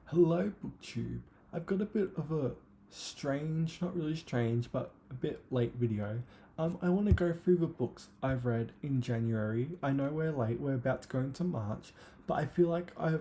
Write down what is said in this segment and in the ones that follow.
Hello, BookTube. I've got a bit of a strange, not really strange, but a bit late video. I want to go through the books I've read in January. I know we're late, we're about to go into March, but I feel like I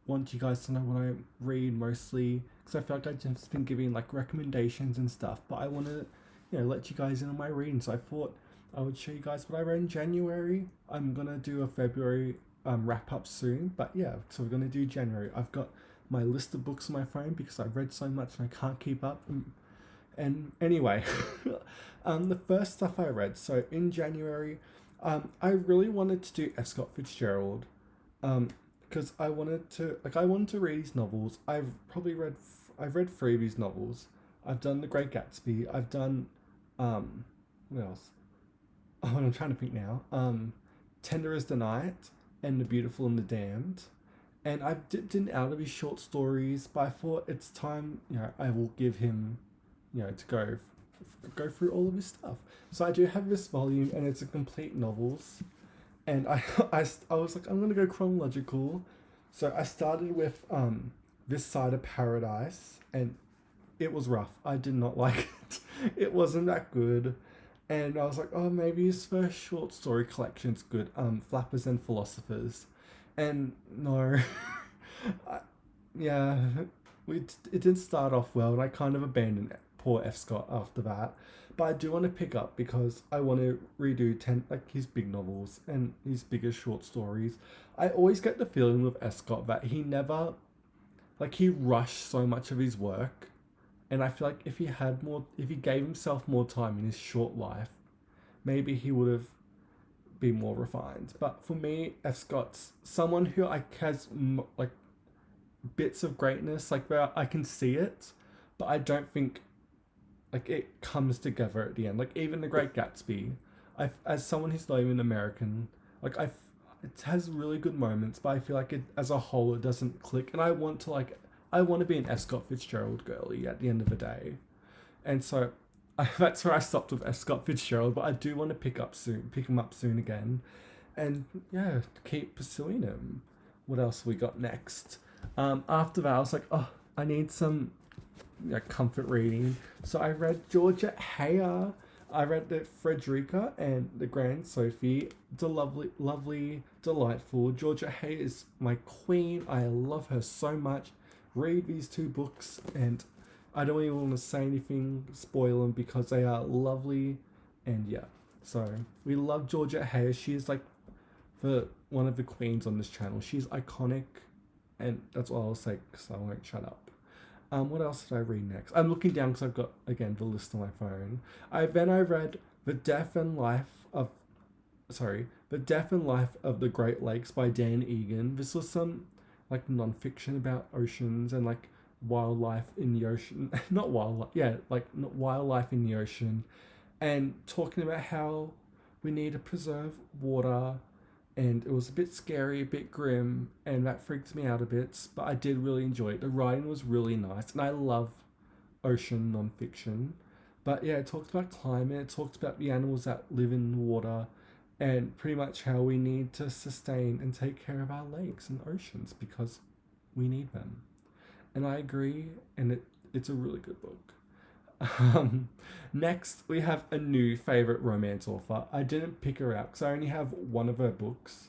want you guys to know what I read mostly because I feel like I've just been giving like recommendations and stuff, but I want to, let you guys in on my reading. So I thought I would show you guys what I read in January. I'm gonna do a February wrap up soon, but yeah, so we're gonna do January. I've got my list of books on my phone because I've read so much and I can't keep up. And anyway, the first stuff I read. So in January, I really wanted to do F. Scott Fitzgerald, because I wanted to read his novels. I've read three of his novels. I've done The Great Gatsby. I've done, what else? Oh, I'm trying to think now. Tender as the Night and The Beautiful and the Damned. And I've dipped in out of his short stories, but I thought it's time, I will give him, to go through all of his stuff. So I do have this volume, and it's a complete novels. And I was like, I'm gonna go chronological. So I started with This Side of Paradise, and it was rough. I did not like it. It wasn't that good. And I was like, oh, maybe his first short story collection's good. Flappers and Philosophers. And no, I, yeah, it didn't start off well, and I kind of abandoned poor F. Scott after that. But I do want to pick up because I want to redo his big novels and his bigger short stories. I always get the feeling with F. Scott that he never he rushed so much of his work, and I feel like if he gave himself more time in his short life, maybe he would have been more refined. But for me, F. Scott's someone who has bits of greatness, like where I can see it, but I don't think it comes together at the end. Like even The Great Gatsby, I as someone who's not even American, I it has really good moments, but I feel like it as a whole it doesn't click. And I want to be an F. Scott Fitzgerald girly at the end of the day, and so that's where I stopped with F. Scott Fitzgerald. But I do want to pick him up soon again, and yeah, keep pursuing him. What else we got next? After that, I was like, oh, I need some comfort reading. So I read Georgia Heyer. I read the Frederica and the Grand Sophie. The lovely, delightful. Georgia Heyer is my queen. I love her so much. Read these two books, and I don't even want to say anything, spoil them because they are lovely, and yeah. So we love Georgia Heyer. She is like the one of the queens on this channel. She's iconic, and that's all I'll say because I won't shut up. What else did I read next? I'm looking down because I've got again the list on my phone. I read The Death and Life of the Great Lakes by Dan Egan. This was some non-fiction about oceans and wildlife in the ocean. Not wildlife, yeah, wildlife in the ocean, and talking about how we need to preserve water, and it was a bit scary, a bit grim, and that freaked me out a bit. But I did really enjoy it. The writing was really nice, and I love ocean nonfiction. But yeah, it talked about climate, it talked about the animals that live in the water, and pretty much how we need to sustain and take care of our lakes and oceans because we need them. And I agree, and it's a really good book. Next, we have a new favorite romance author. I didn't pick her out because I only have one of her books,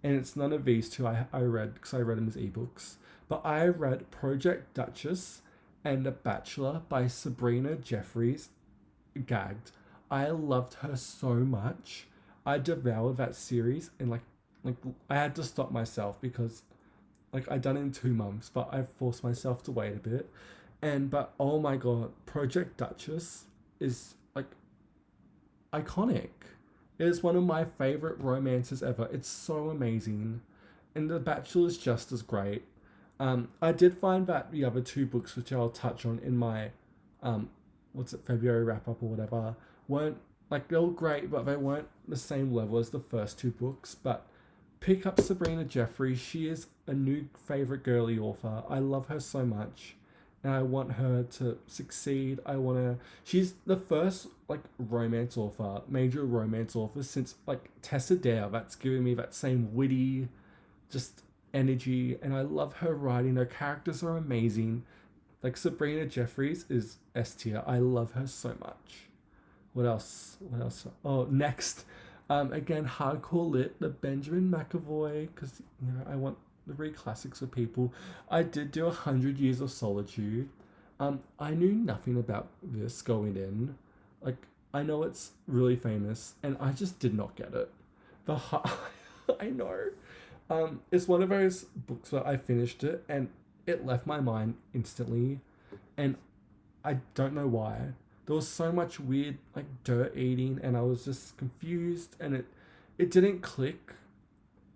and it's none of these two I read because I read them as ebooks. But I read Project Duchess and The Bachelor by Sabrina Jeffries. Gagged. I loved her so much. I devoured that series, and like I had to stop myself because I done it in 2 months, but I forced myself to wait a bit. And but oh my god, Project Duchess is iconic. It is one of my favorite romances ever. It's so amazing, and The Bachelor is just as great. I did find that the other two books, which I'll touch on in my February wrap up or whatever, weren't they were great, but they weren't the same level as the first two books. But pick up Sabrina Jeffrey. She is a new favorite girly author. I love her so much, and I want her to succeed. I want to. She's the first major romance author since Tessa Dare. That's giving me that same witty, just energy, and I love her writing. Her characters are amazing. Like Sabrina Jeffries is S tier. I love her so much. What else? What else? Oh, next, again, hardcore lit, the Benjamin McAvoy, because I want the read classics for people. I did do 100 Years of Solitude. I knew nothing about this going in. Like, I know it's really famous, and I just did not get it. The I know. It's one of those books where I finished it and it left my mind instantly, and I don't know why. There was so much weird like dirt eating, and I was just confused, and it didn't click.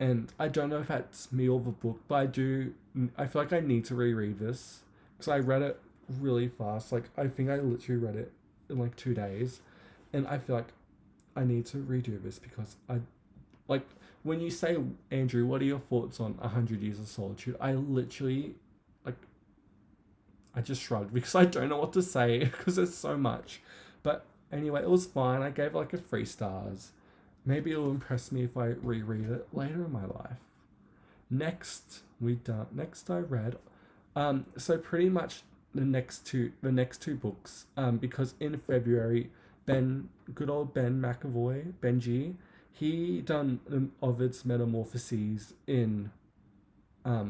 And I don't know if that's me or the book, but I do. I feel like I need to reread this because I read it really fast. Like I think I literally read it in like 2 days, and I feel like I need to redo this because I like when you say, Andrew, what are your thoughts on 100 Years of Solitude? I literally like I just shrugged because I don't know what to say because there's so much. But anyway, it was fine. I gave it like a 3 stars. Maybe it'll impress me if I reread it later in my life. Next I read so pretty much the next two books, because in February, good old Ben McAvoy, Benji, he done Ovid's Metamorphoses in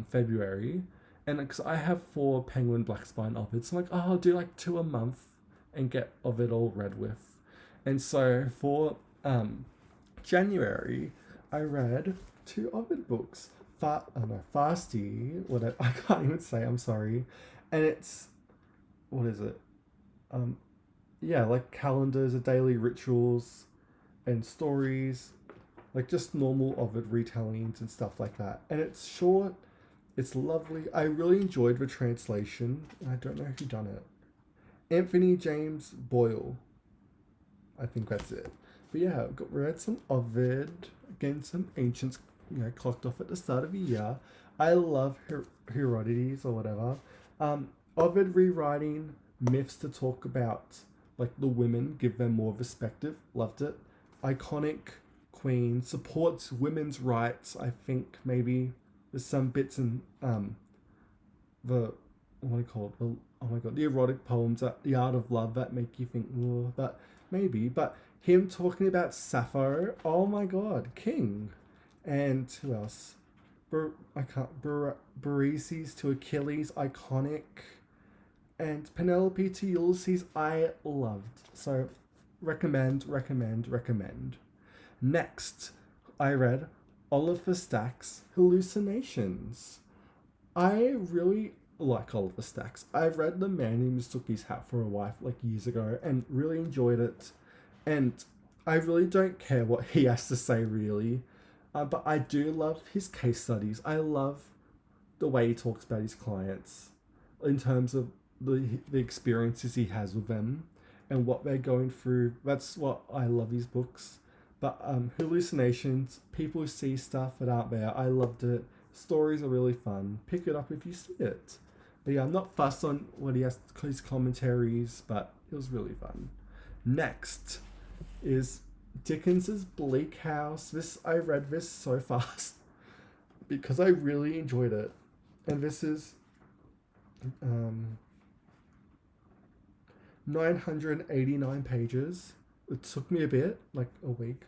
February, and because I have 4 Penguin Black Spine Ovids, so I'm like, oh, I'll do like 2 a month and get Ovid all read with. And so for January, I read 2 Ovid books. Fasty, what I can't even say, I'm sorry. And it's, what is it? Um, yeah, like calendars of daily rituals and stories, like just normal Ovid retellings and stuff like that. And it's short, it's lovely. I really enjoyed the translation. I don't know who done it. Anthony James Boyle. I think that's it. But yeah, read some Ovid, again some ancients, clocked off at the start of the year. I love Herodotus or whatever. Ovid rewriting myths to talk about like the women, give them more perspective. Loved it. Iconic queen supports women's rights. I think maybe there's some bits in the what do you call it? Oh my god, the erotic poems, the art of love that make you think, oh, but maybe. But him talking about Sappho, oh my god, king. And who else? I can't. Briseis to Achilles, iconic. And Penelope to Ulysses, I loved. So recommend, recommend, recommend. Next, I read Oliver Stack's Hallucinations. I really like Oliver Stacks. I read The Man Who Mistook His Hat for a Wife like years ago and really enjoyed it. And I really don't care what he has to say, really. But I do love his case studies. I love the way he talks about his clients in terms of the experiences he has with them and what they're going through. That's what I love his books. But Hallucinations, people see stuff that aren't there. I loved it. Stories are really fun. Pick it up if you see it. But yeah, I'm not fussed on what he has, his commentaries, but it was really fun. Next is Dickens's Bleak House. I read this so fast because I really enjoyed it. And this is 989 pages. It took me a bit, like a week,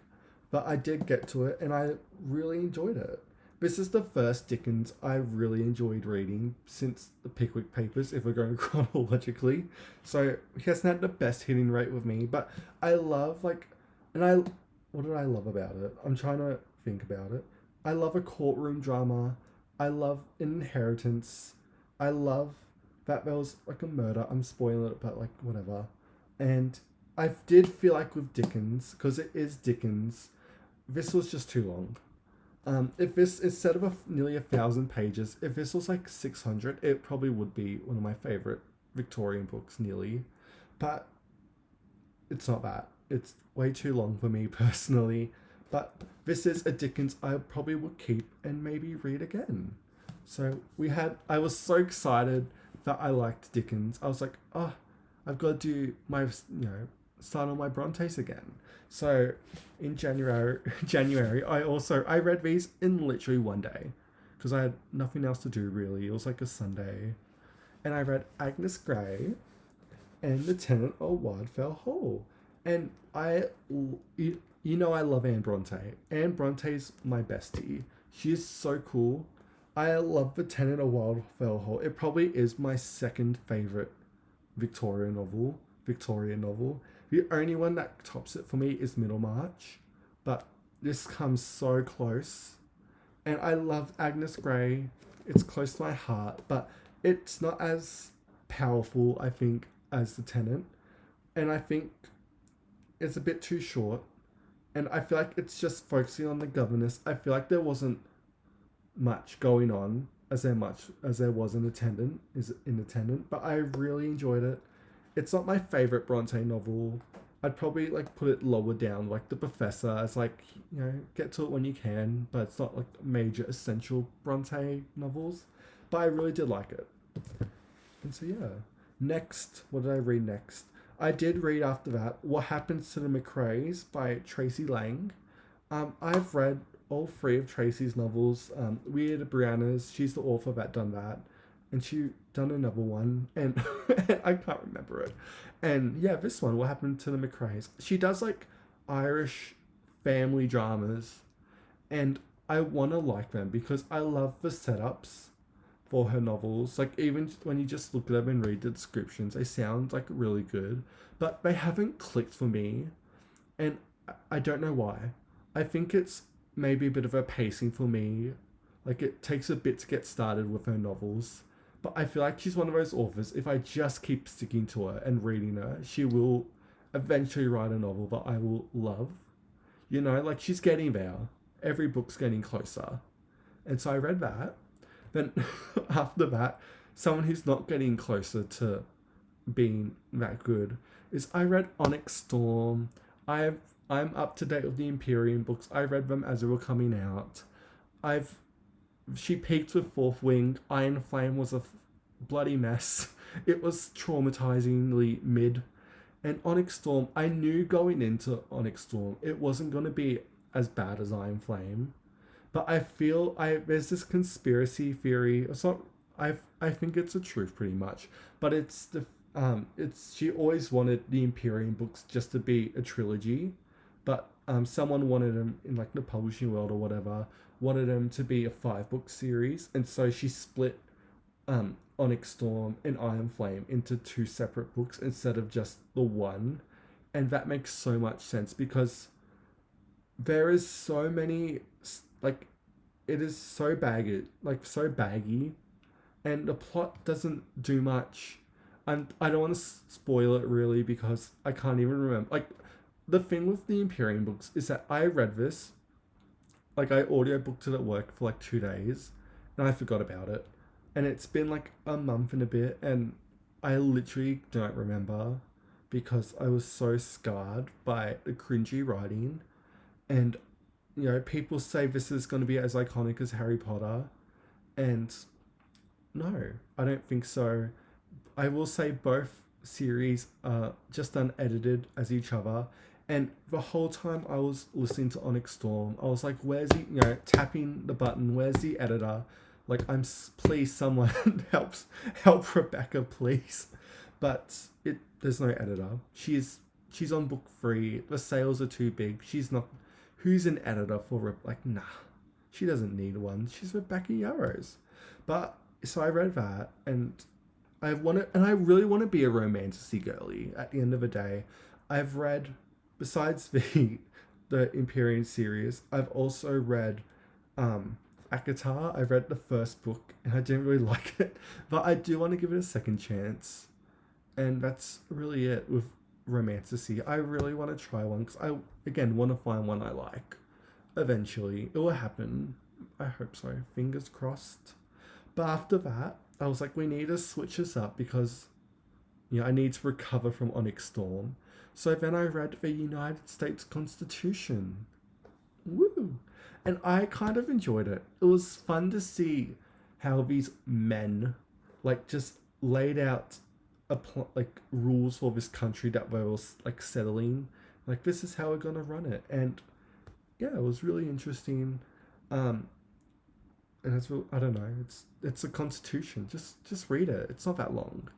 but I did get to it and I really enjoyed it. This is the first Dickens I've really enjoyed reading since the Pickwick Papers, if we're going chronologically. So he hasn't had the best hitting rate with me, but I love what did I love about it? I'm trying to think about it. I love a courtroom drama. I love Inheritance. I love that there was like a murder. I'm spoiling it, but like whatever. And I did feel like with Dickens, because it is Dickens, this was just too long. If this, instead of nearly 1,000 pages, if this was like 600, it probably would be one of my favorite Victorian books, nearly. But it's not that. It's way too long for me personally. But this is a Dickens I probably would keep and maybe read again. So I was so excited that I liked Dickens. I was like, oh, I've got to do my, start on my Brontes again. So in January, I read these in literally one day because I had nothing else to do really. It was like a Sunday. And I read Agnes Grey and The Tenant of Wildfell Hall. And you know I love Anne Bronte. Anne Bronte's my bestie. She is so cool. I love The Tenant of Wildfell Hall. It probably is my second favorite Victoria novel. Victoria novel. The only one that tops it for me is Middlemarch, but this comes so close. And I love Agnes Grey. It's close to my heart, but it's not as powerful, I think, as The Tenant. And I think it's a bit too short. And I feel like it's just focusing on the governess. I feel like there wasn't much going on as there was in Attendant, but I really enjoyed it. It's not my favorite Bronte novel. I'd probably like put it lower down, like The Professor, as like, get to it when you can, but it's not like major essential Bronte novels. But I really did like it. And so yeah. Next, what did I read next? I did read after that What Happens to the McRaes by Tracy Lang. I've read all three of Tracy's novels. Weird Brianna's, she's the author that done that. And she done another one, and I can't remember it. And yeah, this one, What Happened to the McRaes? She does like Irish family dramas, and I want to like them because I love the setups for her novels. Like, even when you just look at them and read the descriptions, they sound like really good, but they haven't clicked for me, and I don't know why. I think it's maybe a bit of a pacing for me. Like, it takes a bit to get started with her novels. But I feel like she's one of those authors, if I just keep sticking to her and reading her, she will eventually write a novel that I will love. Like, she's getting there. Every book's getting closer. And so I read that. Then after that, someone who's not getting closer to being that good is I read Onyx Storm. I'm up to date with the Imperium books. I read them as they were coming out. She peaked with Fourth Wing. Iron Flame was a bloody mess. It was traumatizingly mid. And Onyx Storm, I knew going into Onyx Storm, it wasn't going to be as bad as Iron Flame. But I feel there's this conspiracy theory. It's not. I think it's the truth pretty much. But she always wanted the Imperium books just to be a trilogy, but someone wanted them in like the publishing world or whatever, wanted them to be a 5-book series, and so she split Onyx Storm and Iron Flame into 2 separate books instead of just the one, and that makes so much sense because there is so many like it is so baggy, and the plot doesn't do much. And I don't want to spoil it really because I can't even remember. Like, the thing with the Imperium books is that I read this, like I audiobooked it at work for like 2 days, and I forgot about it. And it's been like a month and a bit, and I literally don't remember because I was so scarred by the cringy writing. And, people say this is going to be as iconic as Harry Potter, and no, I don't think so. I will say both series are just unedited as each other. And the whole time I was listening to Onyx Storm, I was like, where's he, tapping the button, where's the editor? Like, please someone help Rebecca, please. But there's no editor. She's on book 3. The sales are too big. She's not, who's an editor for, nah, she doesn't need one. She's Rebecca Yarros. But, so I read that, and I really want to be a romantasy girly at the end of the day. I've read, besides the Imperium series, I've also read ACOTAR. I read the first book and I didn't really like it, but I do want to give it a second chance. And that's really it with romantasy. I really want to try one because I, again, want to find one I like. Eventually, it will happen. I hope so. Fingers crossed. But after that, I was like, we need to switch this up because, I need to recover from Onyx Storm. So then I read the United States Constitution. Woo! And I kind of enjoyed it. It was fun to see how these men, just laid out rules for this country that they were settling. Like, this is how we're gonna run it. And yeah, it was really interesting. and I don't know, it's a constitution. Just read it. It's not that long.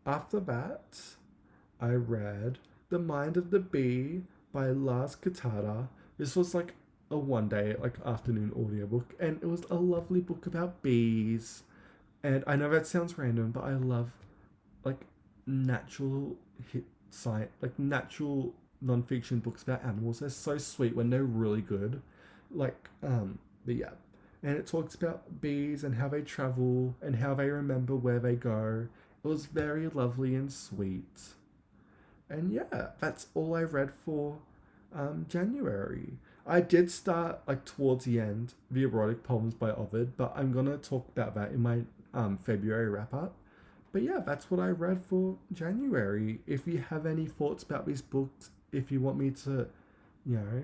After that, I read The Mind of the Bee by Lars Katata. This was like a one day, like afternoon audiobook, and it was a lovely book about bees. And I know that sounds random, but I love like natural hit science, like natural non-fiction books about animals. They're so sweet when they're really good. Like, but yeah. And it talks about bees and how they travel and how they remember where they go. It was very lovely and sweet. And yeah, that's all I read for January. I did start like towards the end the erotic poems by Ovid, but I'm gonna talk about that in my February wrap up. But yeah, that's what I read for January. If you have any thoughts about these books, if you want me to, you know,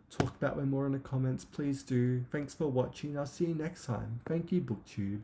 talk about them more in the comments, please do. Thanks for watching. I'll see you next time. Thank you, BookTube.